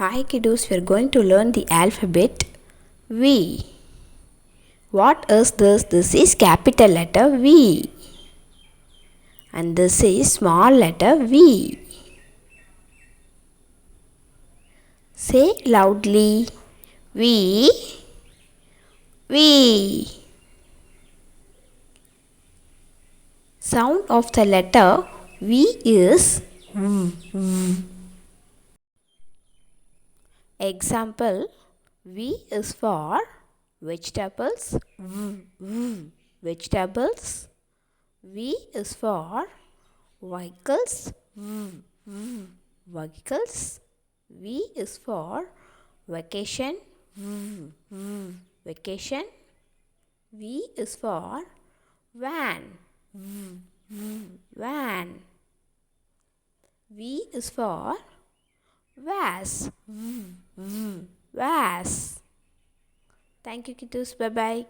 Hi kiddos, we are going to learn the alphabet V. What is this? This is capital letter V. And this is small letter V. Say loudly V. V. Sound of the letter V is V. Example, V is for vegetables. Vegetables. V is for vehicles. Vehicles. V is for vacation. Vacation. V is for van. Van. V is for vase. Vase. Thank you, Kidoos. Bye bye.